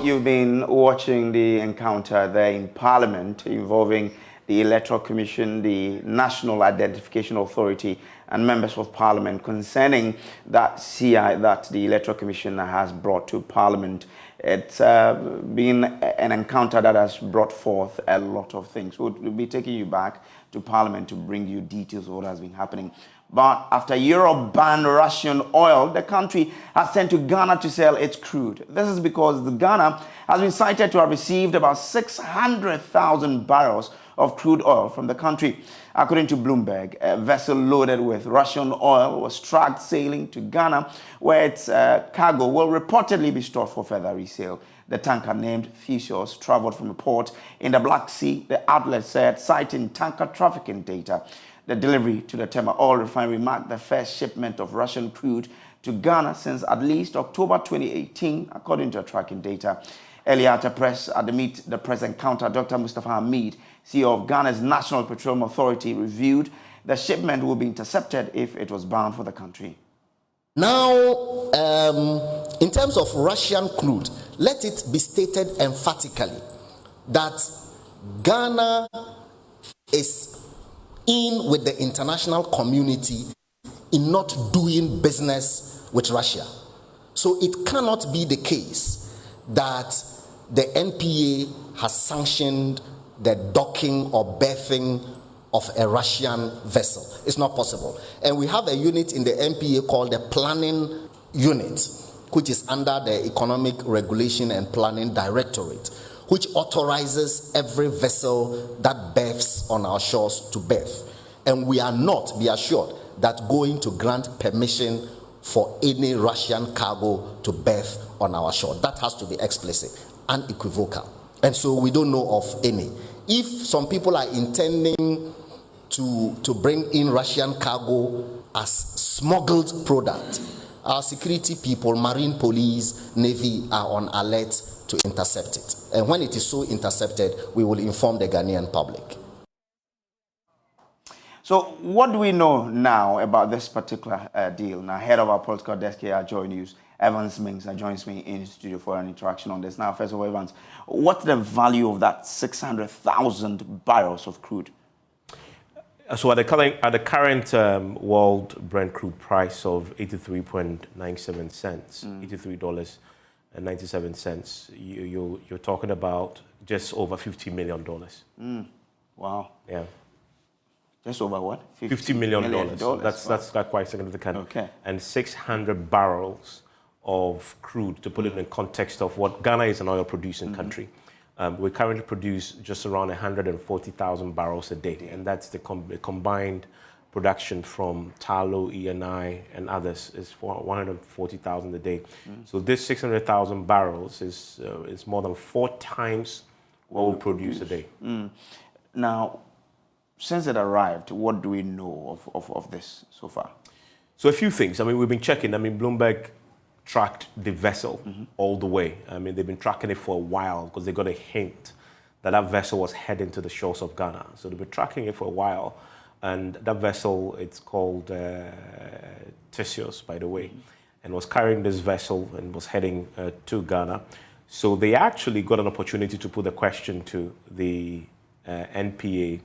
you've been watching the encounter there in Parliament involving the Electoral Commission, the National Identification Authority, and members of Parliament concerning that CI that the Electoral Commission has brought to Parliament. It's been an encounter that has brought forth a lot of things. We'll be taking you back to Parliament to bring you details of what has been happening. But after Europe banned Russian oil, the country has sent to Ghana to sell its crude. This is because Ghana has been cited to have received about 600,000 barrels of crude oil from the country. According to Bloomberg, a vessel loaded with Russian oil was tracked sailing to Ghana, where its cargo will reportedly be stored for further resale. The tanker, named Theseus, traveled from a port in the Black Sea, the outlet said, citing tanker trafficking data. The delivery to the Tema oil refinery marked the first shipment of Russian crude to Ghana since at least October 2018, according to tracking data. Earlier at the Meet the Press encounter, Dr. Mustafa Hamid, CEO of Ghana's National Petroleum Authority, reviewed the shipment will be intercepted if it was bound for the country. Now, in terms of Russian crude, let it be stated emphatically that Ghana is in with the international community in not doing business with Russia. So it cannot be the case that the NPA has sanctioned the docking or berthing of a Russian vessel. It's not possible. And we have a unit in the NPA called the Planning Unit, which is under the Economic Regulation and Planning Directorate, which authorizes every vessel that berths on our shores to berth. And we are not, be assured, that going to grant permission for any Russian cargo to berth on our shore. That has to be explicit, unequivocal. And so we don't know of any. If some people are intending to bring in Russian cargo as smuggled product, our security people, Marine Police, Navy are on alert to intercept it. And when it is so intercepted, we will inform the Ghanaian public. So what do we know now about this particular deal? Now, head of our political desk here at Joy News, Evans Mings, joins me in the studio for an interaction on this. Now, first of all, Evans, what's the value of that 600,000 barrels of crude? So at the current world Brent crude price of 83.97 cents, $83.97, you're talking about just over $50 million. Wow. Yeah. Just over what? $50 million. That's quite significant. Okay. And 600 barrels of crude, to put it in context of what Ghana is an oil producing country. We currently produce just around 140,000 barrels a day, and that's the combined production from Talo, ENI, and others is for 140,000 a day. So this 600,000 barrels is more than 4 times what we produce a day. Now, since it arrived, what do we know of this so far? So a few things. I mean, we've been checking. I mean, Bloomberg tracked the vessel all the way. I mean, they've been tracking it for a while because they got a hint that that vessel was heading to the shores of Ghana. So they've been tracking it for a while. And that vessel, it's called Theseus, by the way, and was carrying this vessel and was heading to Ghana. So they actually got an opportunity to put a question to the NPA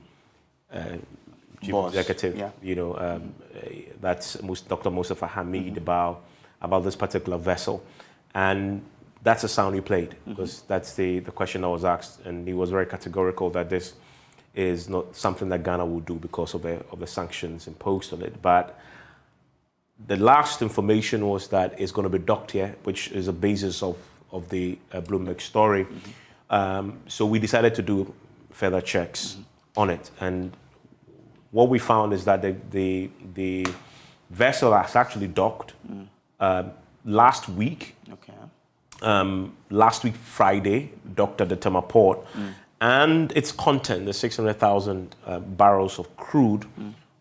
chief executive, that's Dr. Mustafa Hamid about this particular vessel. And that's the sound he played, because that's the question that was asked. And he was very categorical that this is not something that Ghana will do because of the sanctions imposed on it. But the last information was that it's going to be docked here, which is the basis of the Bloomberg story. So we decided to do further checks on it. And what we found is that the vessel has actually docked last week. Okay. Last week, Friday, docked at the Tema port. And its content, the 600,000 barrels of crude,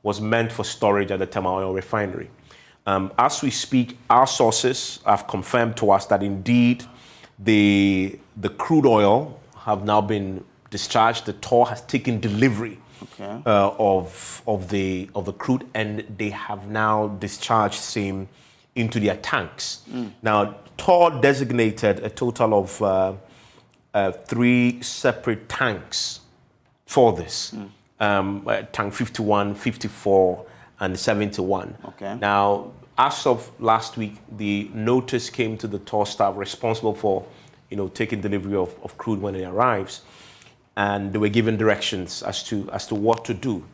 was meant for storage at the Tema oil refinery. As we speak, our sources have confirmed to us that indeed the crude oil have now been discharged. The TOR has taken delivery of the crude, and they have now discharged same into their tanks. Now, TOR designated a total of 3 separate tanks for this. Tank 51, 54, and 71. Okay. Now, as of last week, the notice came to the TOR staff responsible for, taking delivery of crude when it arrives, and they were given directions as to what to do.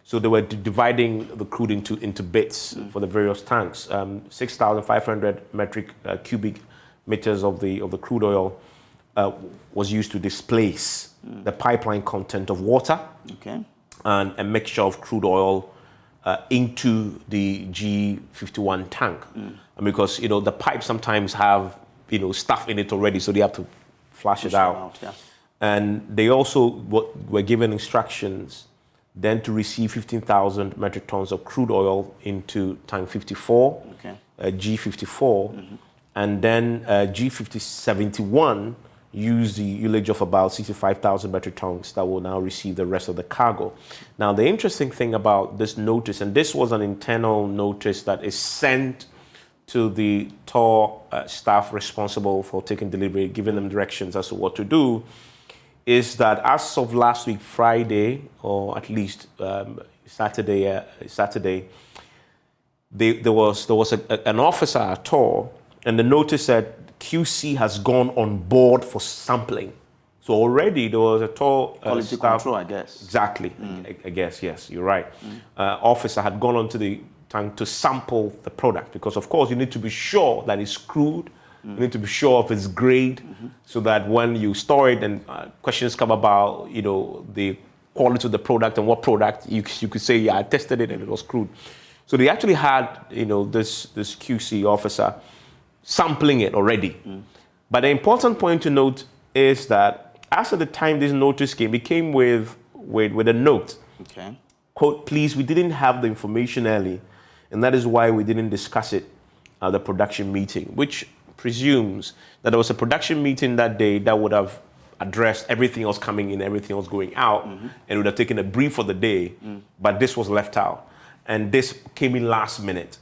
So they were dividing the crude into bits for the various tanks. 6,500 metric cubic meters of the crude oil was used to displace the pipeline content of water, okay, and a mixture of crude oil into the G51 tank. And because the pipes sometimes have stuff in it already, so they have to flush it out. Yeah. And they also were given instructions then to receive 15,000 metric tons of crude oil into tank 54, okay, G54, and then G71 use the ullage of about 65,000 metric tons that will now receive the rest of the cargo. Now, the interesting thing about this notice, and this was an internal notice that is sent to the TOR staff responsible for taking delivery, giving them directions as to what to do, is that as of last week, Friday, or at least Saturday, there was an officer at TOR, and the notice said QC has gone on board for sampling. So already there was a TOR quality staff, control, I guess. Exactly, I guess, yes, you're right. Officer had gone onto the tank to sample the product, because of course you need to be sure that it's crude. You need to be sure of its grade, so that when you store it and questions come about, the quality of the product and what product, you could say, yeah, I tested it and it was crude. So they actually had, this QC officer sampling it already. But the important point to note is that as of the time this notice came, it came with a note. Okay. Quote, please, we didn't have the information early, and that is why we didn't discuss it at the production meeting, which presumes that there was a production meeting that day that would have addressed everything else coming in, everything else going out, and would have taken a brief for the day, but this was left out. And this came in last minute.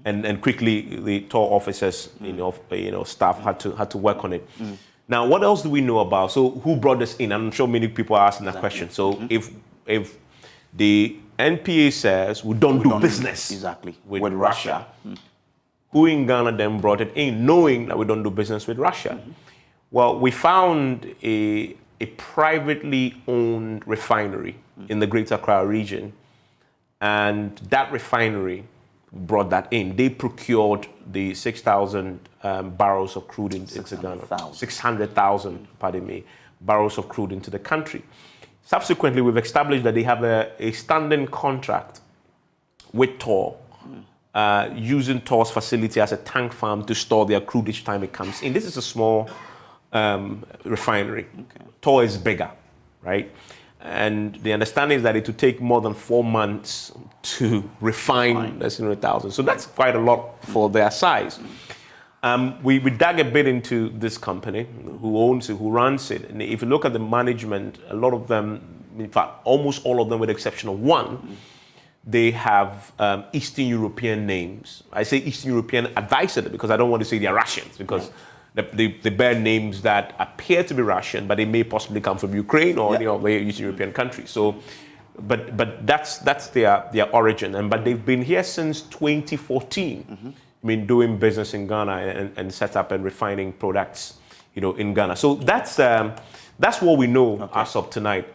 Okay. And quickly the TOR officers, staff had to work on it. Now, what else do we know about? So who brought this in? I'm sure many people are asking that question. So if the NPA says we don't do business with Russia, who in Ghana then brought it in, knowing that we don't do business with Russia? Well, we found a privately owned refinery in the Greater Accra region, and that refinery brought that in. They procured the 6,000 barrels of crude into Ghana. 600,000, pardon me, barrels of crude into the country. Subsequently, we've established that they have a standing contract with TOR, using TOR's facility as a tank farm to store their crude each time it comes in. This is a small refinery. Okay. TOR is bigger, right? And the understanding is that it would take more than 4 months to refine the 600,000. So that's quite a lot for their size. We dug a bit into this company, who owns it, who runs it. And if you look at the management, a lot of them, in fact, almost all of them with the exception of one, they have Eastern European names. I say Eastern European advisedly because I don't want to say they're Russians, because they bear names that appear to be Russian, but they may possibly come from Ukraine or any of the Eastern European countries. So, but that's their origin. But they've been here since 2014. I mean, doing business in Ghana and set up and refining products, in Ghana. So that's what we know as of tonight.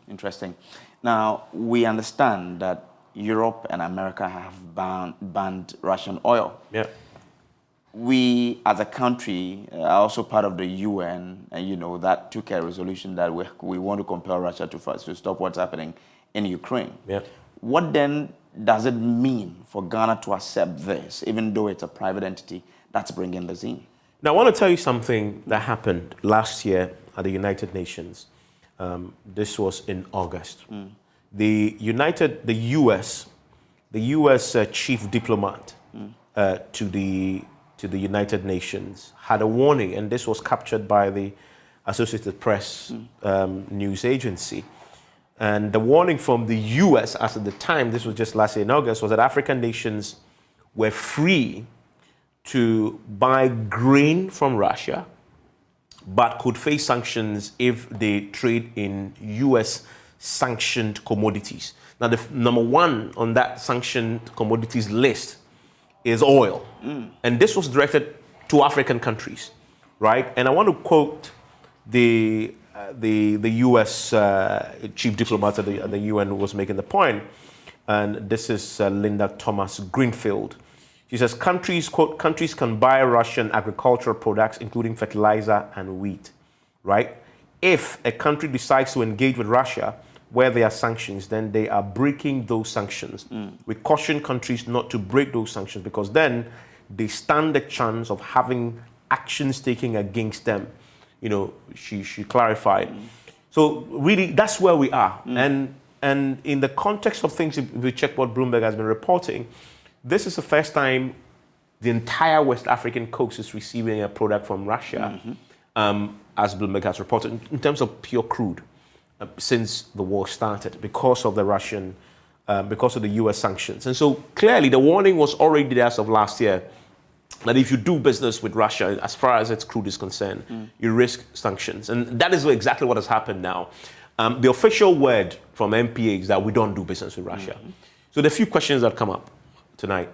Interesting. Now, we understand that Europe and America have banned Russian oil. Yeah. We, as a country, are also part of the UN, and that took a resolution that we want to compel Russia to stop what's happening in Ukraine. Yeah. What then does it mean for Ghana to accept this, even though it's a private entity that's bringing this in? Now, I want to tell you something that happened last year at the United Nations. This was in August. The U.S. Chief diplomat to the United Nations had a warning, and this was captured by the Associated Press news agency. And the warning from the U.S. as at the time, this was just last year in August, was that African nations were free to buy grain from Russia, but could face sanctions if they trade in U.S. sanctioned commodities. Now, the number one on that sanctioned commodities list is oil. And this was directed to African countries, right? And I want to quote the U.S. chief diplomat at the UN who was making the point, and this is Linda Thomas Greenfield. She says, countries, quote, countries can buy Russian agricultural products, including fertilizer and wheat, right? If a country decides to engage with Russia where there are sanctions, then they are breaking those sanctions. We caution countries not to break those sanctions because then they stand the chance of having actions taken against them. You know, she clarified. So really, that's where we are. And in the context of things, if we check what Bloomberg has been reporting, this is the first time the entire West African coast is receiving a product from Russia, as Bloomberg has reported, in terms of pure crude, since the war started, because of the Russian, because of the U.S. sanctions. And so clearly the warning was already there as of last year, that if you do business with Russia, as far as its crude is concerned, you risk sanctions. And that is exactly what has happened now. The official word from MPA is that we don't do business with Russia. So there are a few questions that come up tonight.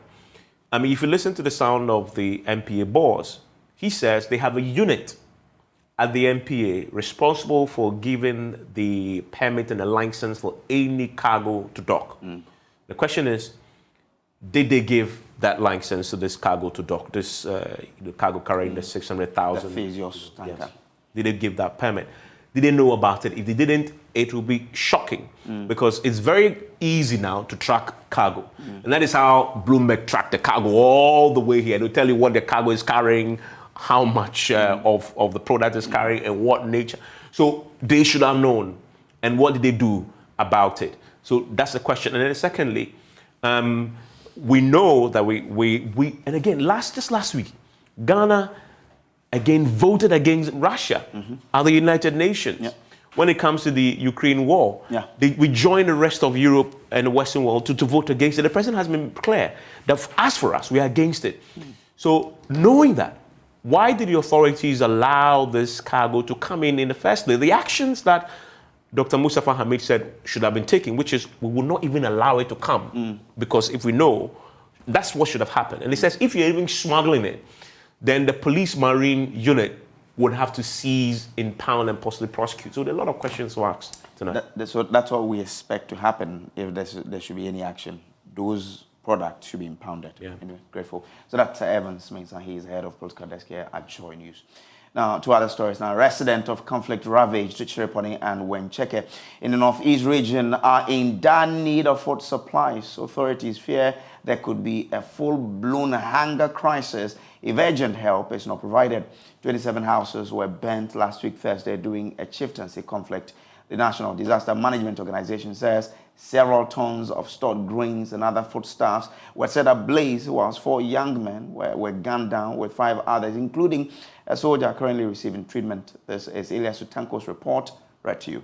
I mean, if you listen to the sound of the MPA boss, he says they have a unit at the MPA responsible for giving the permit and the license for any cargo to dock. The question is, did they give that license to this cargo to dock, this the cargo carrying the 600,000? The Theseus tanker. Yes. Did they give that permit? Did they know about it? If they didn't, it will be shocking because it's very easy now to track cargo. And that is how Bloomberg tracked the cargo all the way here. They'll tell you what the cargo is carrying, how much of the product is carrying, and what nature. So they should have known. And what did they do about it? So that's the question. And then secondly, we know that we and again, just last week, Ghana again voted against Russia at the United Nations. When it comes to the Ukraine war, we joined the rest of Europe and the Western world to vote against it. The president has been clear that as for us, we are against it. So knowing that, why did the authorities allow this cargo to come in the first place? The actions that Dr. Mustafa Hamid said should have been taken, which is we will not even allow it to come. Because if we know, that's what should have happened. And he says if you're even smuggling it, then the police marine unit would have to seize, impound, and possibly prosecute. So there are a lot of questions to ask tonight. So that's what we expect to happen if there should be any action. Those products should be impounded. Anyway, grateful. So that's Evan Smith, and he's head of political desk here at Joy News. Now, to other stories. Now, residents of conflict-ravaged Chereponi and Wencheke in the northeast region are in dire need of food supplies. Authorities fear there could be a full-blown hunger crisis if urgent help is not provided. 27 houses were burnt last week Thursday during a chieftaincy conflict. The National Disaster Management Organization says several tons of stored grains and other foodstuffs were set ablaze, whilst 4 young men were gunned down with 5 others, including a soldier currently receiving treatment. This is Elias Sutanko's report, read to you.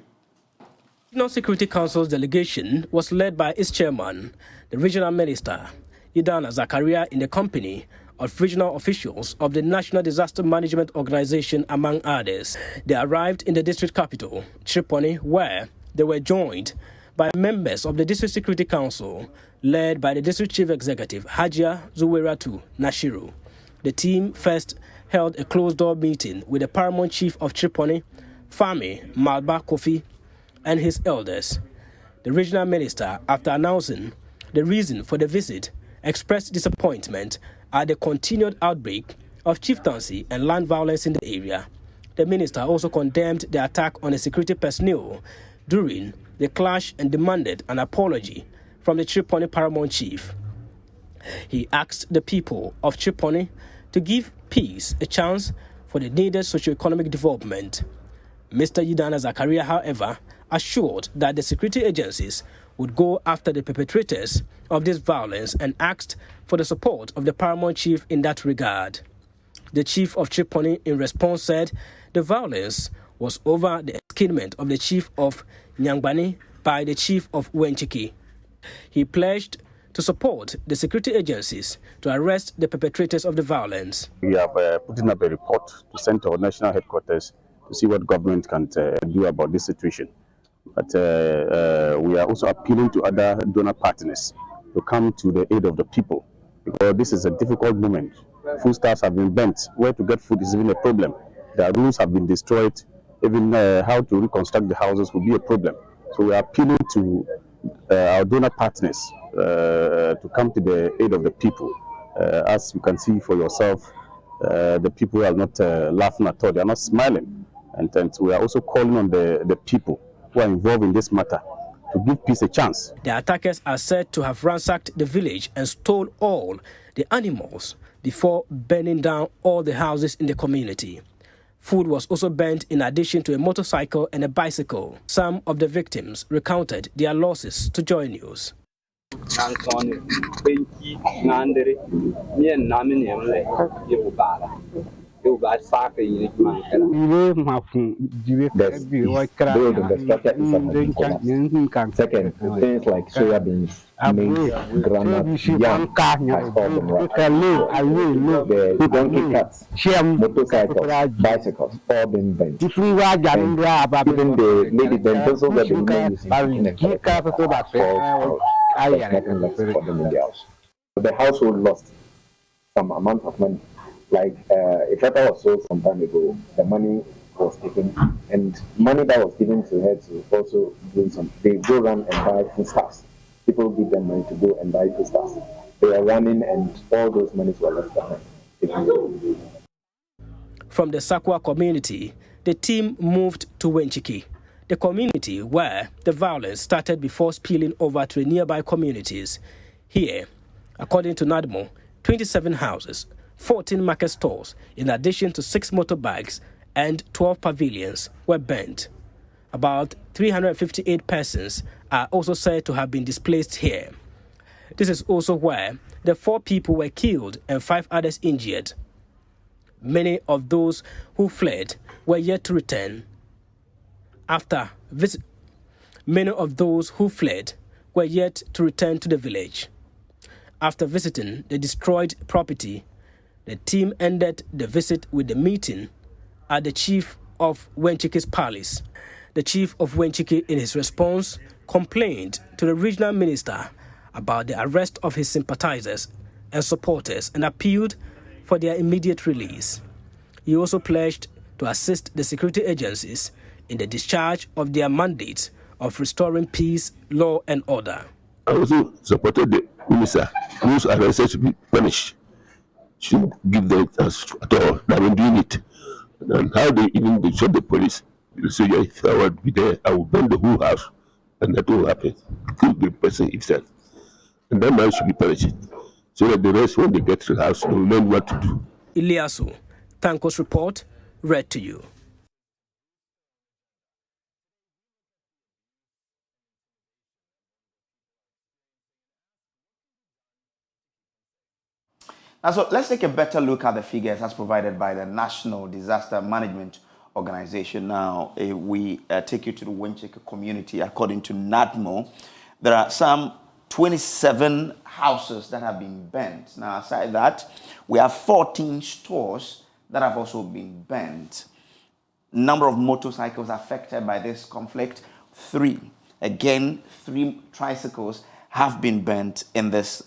The National Security Council's delegation was led by its chairman, the regional minister, Idana Zakaria, in the company of regional officials of the National Disaster Management Organization, among others. They arrived in the district capital, Chereponi, where they were joined by members of the District Security Council, led by the District Chief Executive, Hajia Zuweratu Nashiru. The team first held a closed-door meeting with the Paramount Chief of Chereponi, Fami Malba Kofi, and his elders. The regional minister, after announcing the reason for the visit, expressed disappointment at the continued outbreak of chieftaincy and land violence in the area. The minister also condemned the attack on the security personnel during the clash and demanded an apology from the Chereponi Paramount Chief. He asked the people of Chereponi to give peace a chance for the needed socio-economic development. Mr. Yidana Zakaria, however, assured that the security agencies would go after the perpetrators of this violence and asked for the support of the Paramount Chief in that regard. The Chief of Chereponi, in response, said the violence was over the escapement of the Chief of Nyangbani by the Chief of Wencheke. He pledged to support the security agencies to arrest the perpetrators of the violence. We have put in up a report to send to our national headquarters to see what government can do about this situation. But we are also appealing to other donor partners to come to the aid of the people, because this is a difficult moment. Foodstuffs have been burnt. Where to get food is even a problem. The rooms have been destroyed. Even how to reconstruct the houses will be a problem. So we are appealing to our donor partners to come to the aid of the people. As you can see for yourself, the people are not laughing at all. They are not smiling. And we are also calling on the people who are involved in this matter to give peace a chance. The attackers are said to have ransacked the village and stole all the animals before burning down all the houses in the community. Food was also burnt in addition to a motorcycle and a bicycle. Some of the victims recounted their losses to Joy News. There's building, the structure is about collapse. Second, things like soya beans, maize, granite, yam has all been wrecked. The donkey carts, motorcycles, bicycles, all been burnt. And even the lady, the pencils that the women using to connect falls out. There's nothing left for them in the house. So the household lost some amount of money. Like a tractor was sold some time ago, the money was taken, and money that was given to her to also do some. They go run and buy foodstuffs. People give them money to go and buy foodstuffs. They are running, and all those monies were left behind. From the Sakwa community, the team moved to Wenchiki, the community where the violence started before spilling over to the nearby communities. Here, according to NADMO, 27 houses, 14 market stores, in addition to 6 motorbikes and 12 pavilions were burnt. About 358 persons are also said to have been displaced here. This is also where the 4 people were killed and 5 others injured. Many of those who fled were yet to return. Many of those who fled were yet to return to the village. After visiting the destroyed property, the team ended the visit with the meeting at the chief of Wenchiki's palace. The chief of Wenchiki, in his response, complained to the regional minister about the arrest of his sympathizers and supporters and appealed for their immediate release. He also pledged to assist the security agencies in the discharge of their mandates of restoring peace, law, and order. I also supported the minister whose arrested should be punished. Should give them chance at all. They've been doing it. And how they shot the police. They say, yeah, if I would be there, I will burn the whole house. And that will happen. Kill the person himself. And that man should be punished. So that the rest, when they get to the house, they will learn what to do. Iliasu, Tanko's report, read to you. Now, so let's take a better look at the figures as provided by the National Disaster Management Organization. Now, we take you to the Wenchiki community. According to NADMO, there are some 27 houses that have been burnt. Now, aside that, we have 14 stores that have also been burnt. Number of motorcycles affected by this conflict, 3. Again, 3 tricycles have been burnt in this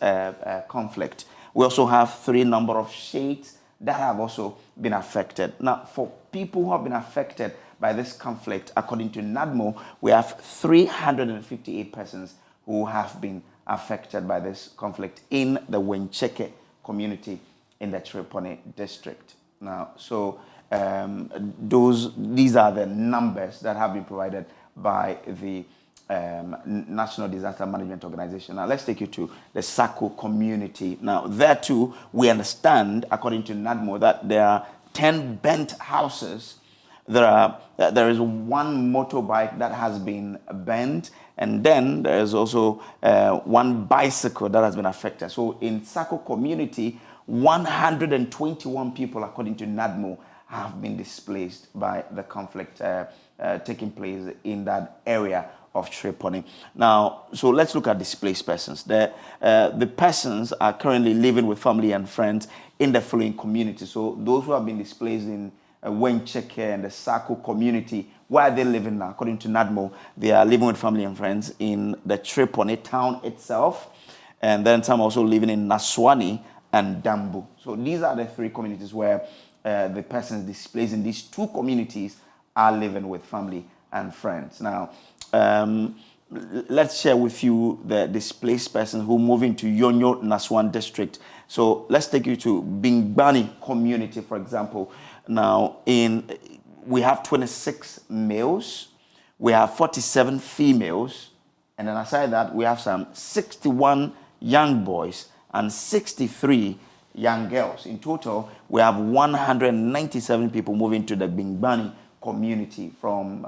conflict. We also have 3 number of shades that have also been affected. Now, for people who have been affected by this conflict, according to NADMO, we have 358 persons who have been affected by this conflict in the Wenchiki community in the Chereponi district. Now, so these are the numbers that have been provided by the National Disaster Management Organization. Now, let's take you to the Sako community. Now, there too, we understand, according to NADMO, that there are 10 burnt houses. There is 1 motorbike that has been burnt, and then there is also 1 bicycle that has been affected. So, in Sako community, 121 people, according to NADMO, have been displaced by the conflict taking place in that area of Chereponi. Now, so let's look at displaced persons. The persons are currently living with family and friends in the following communities. So those who have been displaced in Wencheke and the Sako community, where are they living now? According to NADMO, they are living with family and friends in the Chereponi town itself, and then some also living in Naswani and Dambu. So these are the three communities where the persons displaced in these two communities are living with family and friends. Now, let's share with you the displaced persons who move into Yonyo Naswan district. So let's take you to Bingbani community, for example. Now, we have 26 males, we have 47 females, and then aside that, we have some 61 young boys and 63 young girls. In total, we have 197 people moving to the Bingbani community from,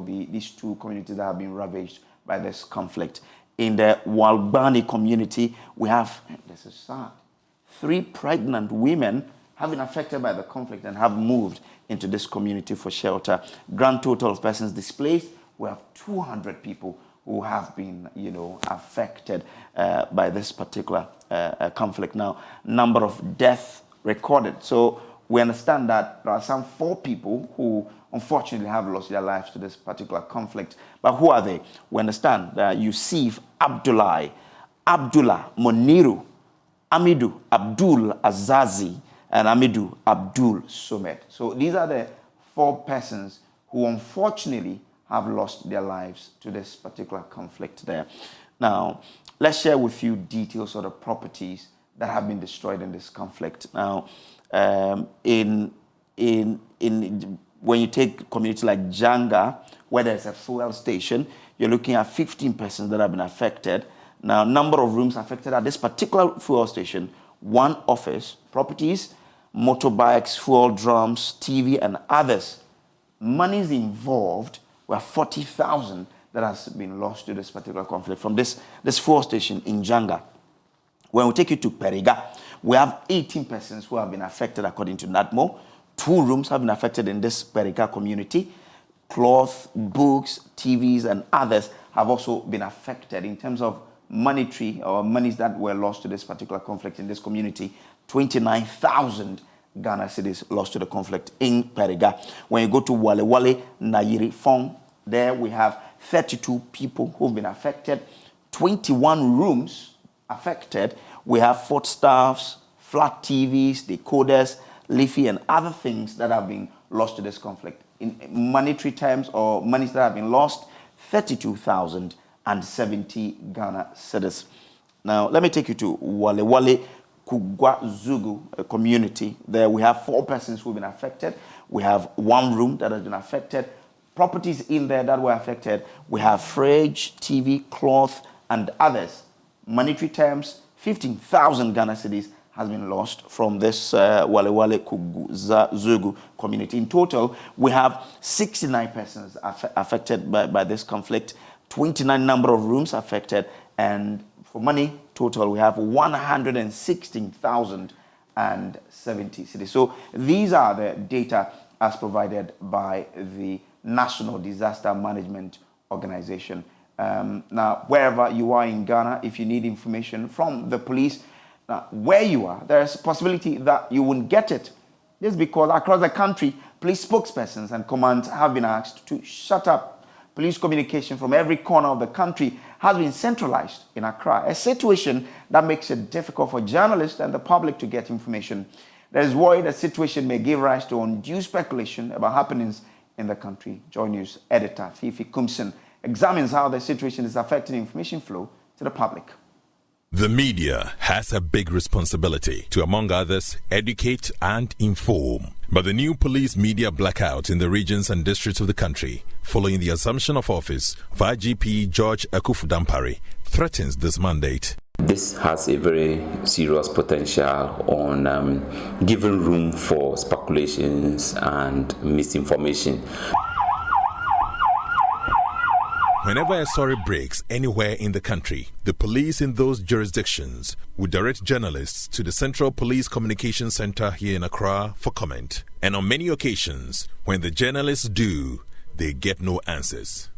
these two communities that have been ravaged by this conflict. In the Walbani community, we have, this is sad, 3 pregnant women have been affected by the conflict and have moved into this community for shelter. Grand total of persons displaced, we have 200 people who have been, affected by this particular conflict. Now, number of deaths recorded. So we understand that there are some 4 people who unfortunately have lost their lives to this particular conflict. But who are they? We understand that Yusuf Abdullah Moniru, Amidu Abdul Azazi, and Amidu Abdul Somed. So these are the 4 persons who unfortunately have lost their lives to this particular conflict there. Now, let's share with you details of the properties that have been destroyed in this conflict. Now, when you take a community like Janga, where there's a fuel station, you're looking at 15 persons that have been affected. Now, number of rooms affected at this particular fuel station: 1 office, properties, motorbikes, fuel drums, TV, and others. Monies involved were 40,000 that has been lost to this particular conflict from this fuel station in Janga. When we take you to Periga, we have 18 persons who have been affected according to NADMO. 2 rooms have been affected in this Periga community. Cloth, books, TVs, and others have also been affected in terms of monetary or monies that were lost to this particular conflict in this community. 29,000 Ghana cedis lost to the conflict in Periga. When you go to Wale Wale, Nayiri Fong, there we have 32 people who've been affected, 21 rooms affected. We have foodstuffs, flat TVs, decoders, leafy, and other things that have been lost to this conflict. In monetary terms, or monies that have been lost, 32,070 Ghana cedis. Now, let me take you to Wale Wale Kugwa Zugu community. There we have 4 persons who've been affected. We have 1 room that has been affected. Properties in there that were affected, we have fridge, TV, cloth, and others. Monetary terms, 15,000 Ghana cedis has been lost from this Wale Wale Kugwa Zugu community. In total, we have 69 persons affected by this conflict, 29 number of rooms affected, and for money total, we have 116,070 cedis. So these are the data as provided by the National Disaster Management Organization. Now, wherever you are in Ghana, if you need information from the police, where you are, there's a possibility that you won't get it. This is because across the country, police spokespersons and commands have been asked to shut up. Police communication from every corner of the country has been centralized in Accra, a situation that makes it difficult for journalists and the public to get information. There is worry the situation may give rise to undue speculation about happenings in the country. Joy News editor Fifi Kumson examines how the situation is affecting information flow to the public. The media has a big responsibility to, among others, educate and inform. But the new police media blackout in the regions and districts of the country, following the assumption of office of IGP George Akufu-Dampare, threatens this mandate. This has a very serious potential on giving room for speculations and misinformation. Whenever a story breaks anywhere in the country, the police in those jurisdictions would direct journalists to the Central Police Communications Center here in Accra for comment. And on many occasions, when the journalists do, they get no answers.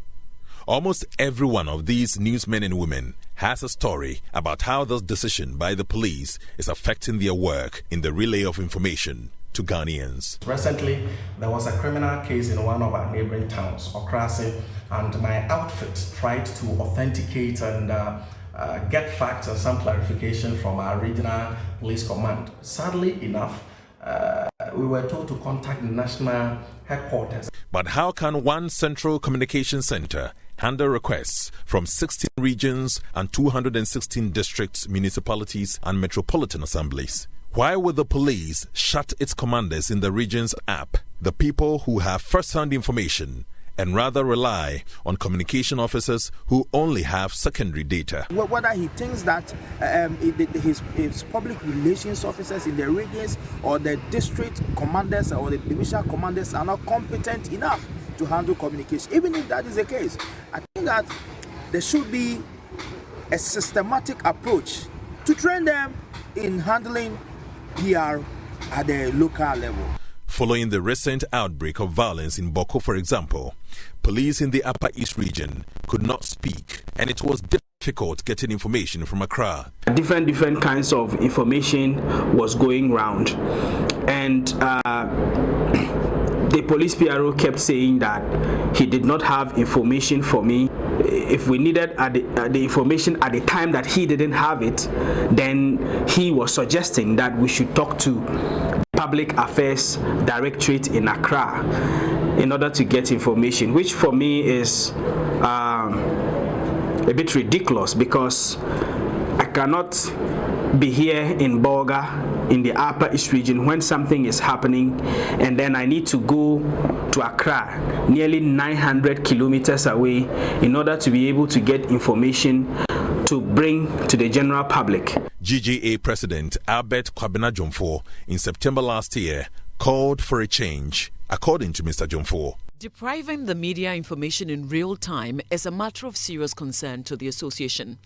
Almost every one of these newsmen and women has a story about how this decision by the police is affecting their work in the relay of information to Ghanaians. Recently, there was a criminal case in one of our neighboring towns, Okrasi, and my outfit tried to authenticate and get facts and some clarification from our regional police command. Sadly enough, we were told to contact the national headquarters. But how can one central communication center handle requests from 16 regions and 216 districts, municipalities, and metropolitan assemblies? Why would the police shut its commanders in the regions app, the people who have first-hand information, and rather rely on communication officers who only have secondary data? Whether he thinks that his public relations officers in the regions or the district commanders or the divisional commanders are not competent enough to handle communication. Even if that is the case, I think that there should be a systematic approach to train them in handling PR at the local level. Following the recent outbreak of violence in Boko, for example, police in the Upper East region could not speak, and it was difficult getting information from Accra. Different kinds of information was going round, and the police PRO kept saying that he did not have information for me. If we needed the information at the time that he didn't have it, then he was suggesting that we should talk to Public Affairs Directorate in Accra in order to get information, which for me is a bit ridiculous, because I cannot be here in Bolga in the Upper East region when something is happening, and then I need to go to Accra, nearly 900 kilometers away, in order to be able to get information to bring to the general public. GGA President Albert Kwabena Jomfo in September last year called for a change. According to Mr. Jomfo, depriving the media information in real time is a matter of serious concern to the association.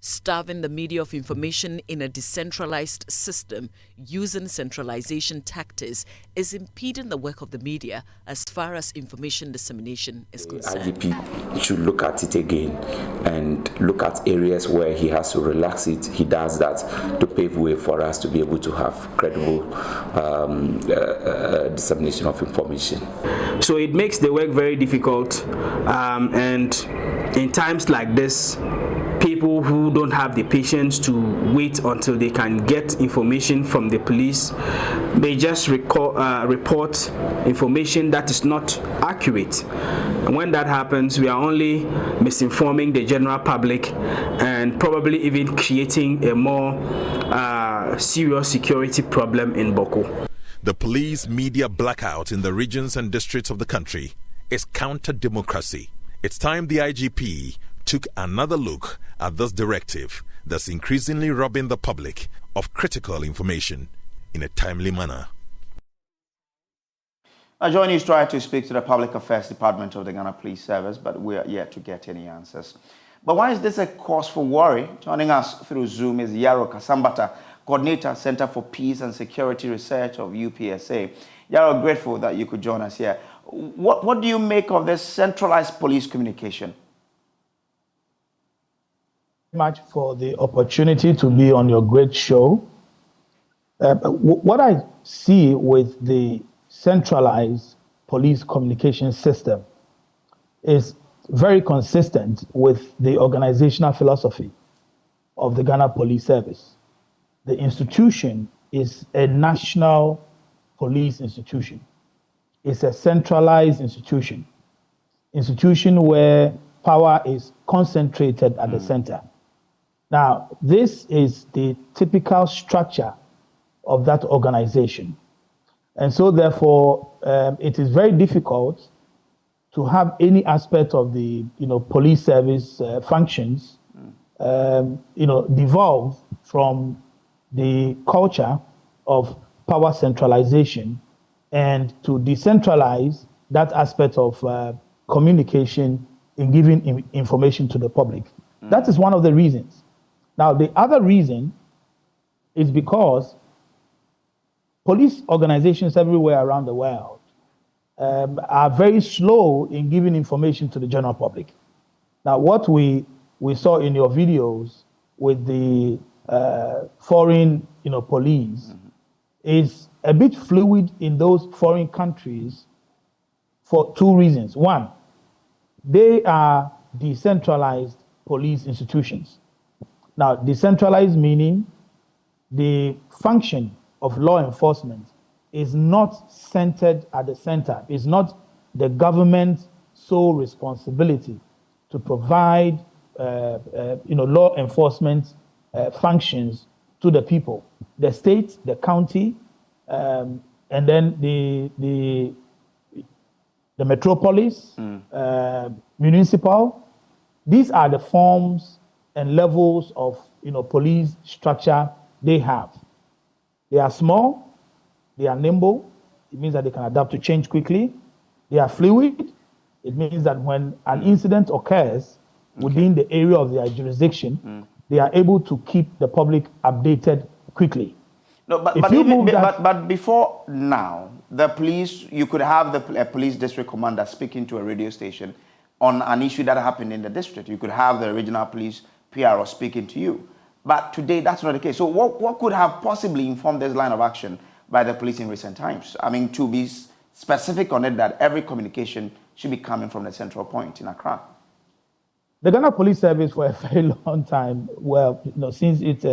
Starving the media of information in a decentralized system using centralization tactics is impeding the work of the media as far as information dissemination is concerned. IGP should look at it again and look at areas where he has to relax it. He does that to pave way for us to be able to have credible dissemination of information. So it makes the work very difficult, and in times like this, people who don't have the patience to wait until they can get information from the police may just report information that is not accurate. And when that happens, we are only misinforming the general public and probably even creating a more serious security problem in Boko. the police media blackout in the regions and districts of the country is counter-democracy. It's time the IGP took another look at this directive that's increasingly robbing the public of critical information in a timely manner. Joy News tried to speak to the Public Affairs Department of the Ghana Police Service, but we are yet to get any answers. But why is this a cause for worry? Joining us through Zoom is Yaro Kasambata, Coordinator, Center for Peace and Security Research of UPSA. Yaro, grateful that you could join us here. What do you make of this centralized police communication? Much for the opportunity to be on your great show. What I see with the centralized police communication system is very consistent with the organizational philosophy of the Ghana Police Service. The institution is a national police institution. It's a centralized institution where power is concentrated at the center. Now, this is the typical structure of that organization. And so, therefore, it is very difficult to have any aspect of the police service functions devolve from the culture of power centralization and to decentralize that aspect of communication in giving information to the public. That is one of the reasons. Now, the other reason is because police organizations everywhere around the world are very slow in giving information to the general public. Now, what we saw in your videos with the foreign, police is a bit fluid in those foreign countries for two reasons. One, they are decentralized police institutions. Now, decentralized meaning the function of law enforcement is not centered at the center. It's not the government's sole responsibility to provide, law enforcement functions to the people. The state, the county, and then the metropolis, municipal. These are the forms and levels of police structure they have. They are small, they are nimble. It means that they can adapt to change quickly. They are fluid. It means that when an incident occurs within the area of their jurisdiction, they are able to keep the public updated quickly. No, but before now, the police, you could have a police district commander speaking to a radio station on an issue that happened in the district. You could have the regional police PRO speaking to you. But today, that's not the case. So what could have possibly informed this line of action by the police in recent times? I mean, to be specific on it, that every communication should be coming from the central point in Accra. The Ghana Police Service for a very long time, since its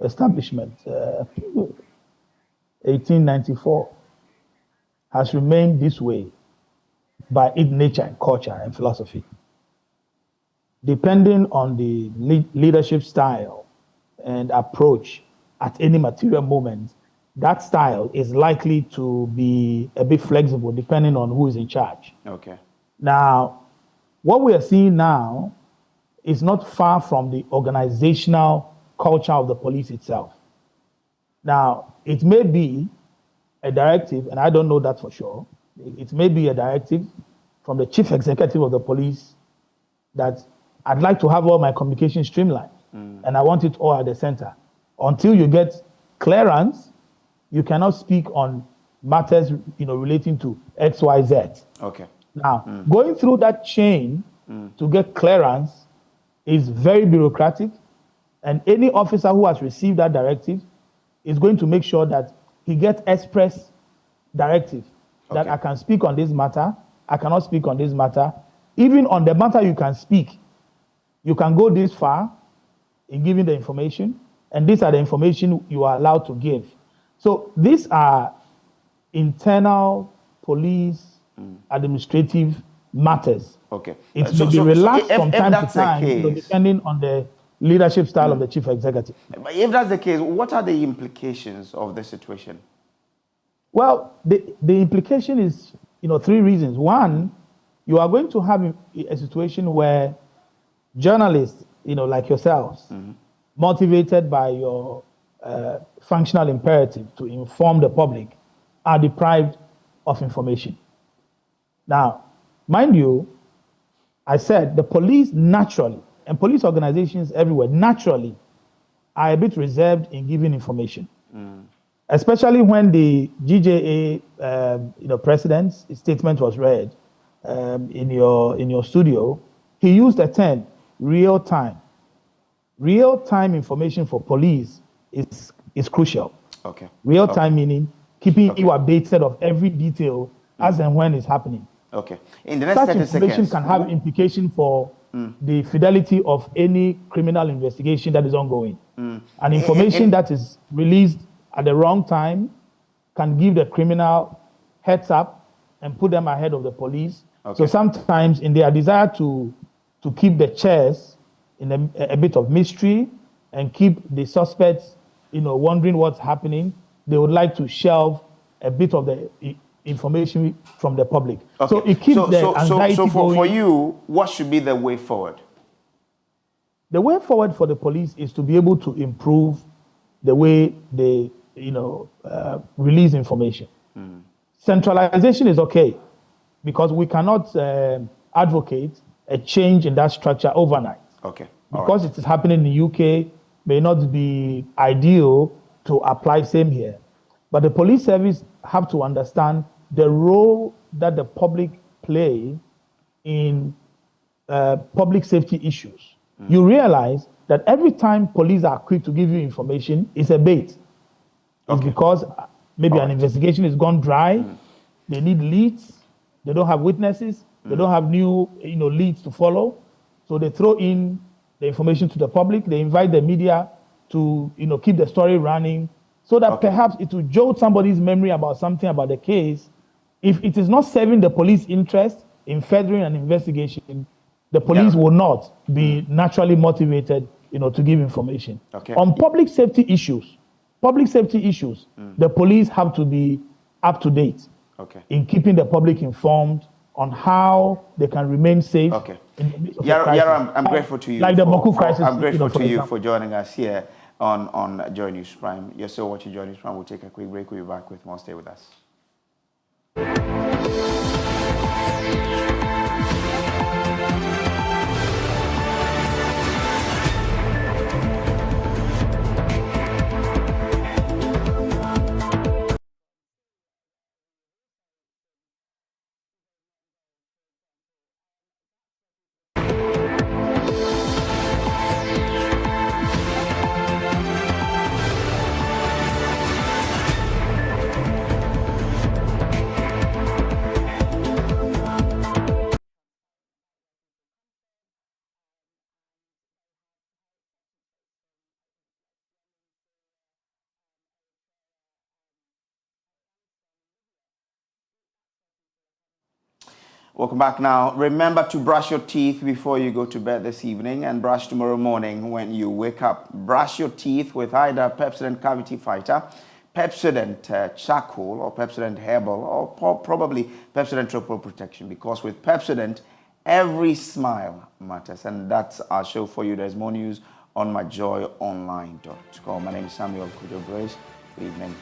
establishment, 1894, has remained this way by its nature and culture and philosophy. Depending on the leadership style and approach at any material moment, that style is likely to be a bit flexible depending on who is in charge. Okay. Now, what we are seeing now is not far from the organizational culture of the police itself. Now, it may be a directive, and I don't know that for sure. It may be a directive from the chief executive of the police that I'd like to have all my communication streamlined, and I want it all at the center. Until you get clearance, you cannot speak on matters, relating to X, Y, Z. Okay. Now, going through that chain to get clearance is very bureaucratic, and any officer who has received that directive is going to make sure that he gets express directive that I can speak on this matter, I cannot speak on this matter. Even on the matter you can speak, you can go this far in giving the information, and these are the information you are allowed to give. So these are internal police administrative matters. Okay. It may be relaxed from time to time, depending on the leadership style of the chief executive. But if that's the case, what are the implications of the situation? Well, the implication is, three reasons. One, you are going to have a situation where journalists, like yourselves, motivated by your functional imperative to inform the public, are deprived of information. Now, mind you, I said the police naturally, and police organizations everywhere naturally, are a bit reserved in giving information. Especially when the GJA, president's statement was read in your studio, he used the term real time. Real time information for police is crucial. Okay. Real time meaning keeping you updated of every detail as and when it's happening. Okay. In the next Such 30 information seconds, can have implication for the fidelity of any criminal investigation that is ongoing. And information that is released at the wrong time can give the criminal heads up and put them ahead of the police. Okay. So sometimes in their desire to keep the chase in a bit of mystery and keep the suspects, wondering what's happening, they would like to shelve a bit of the information from the public. Okay. So it keeps the anxiety going. For you, what should be the way forward? The way forward for the police is to be able to improve the way they, release information. Centralization is okay because we cannot advocate a change in that structure overnight. Okay. Because it is happening in the UK, may not be ideal to apply same here. But the police service have to understand the role that the public play in public safety issues, you realize that every time police are quick to give you information, it's a bait. It's because maybe an investigation has gone dry, they need leads, they don't have witnesses, they don't have new leads to follow, so they throw in the information to the public, they invite the media to keep the story running, so that perhaps it will jolt somebody's memory about something about the case. If it is not serving the police interest in furthering an investigation, the police will not be naturally motivated, to give information. On public safety issues, the police have to be up to date in keeping the public informed on how they can remain safe. Yara, I'm grateful to you. Like the Boku crisis. I'm grateful to you for joining us here on Joy News Prime. You're still watching Joy News Prime. We'll take a quick break. We'll be back with more. Stay with us. Welcome back now. Remember to brush your teeth before you go to bed this evening and brush tomorrow morning when you wake up. Brush your teeth with either Pepsodent Cavity Fighter, Pepsodent Charcoal, or Pepsodent Herbal, or probably Pepsodent Tropical Protection, because with Pepsodent, every smile matters. And that's our show for you. There's more news on myjoyonline.com. My name is Samuel Kojo. Good evening.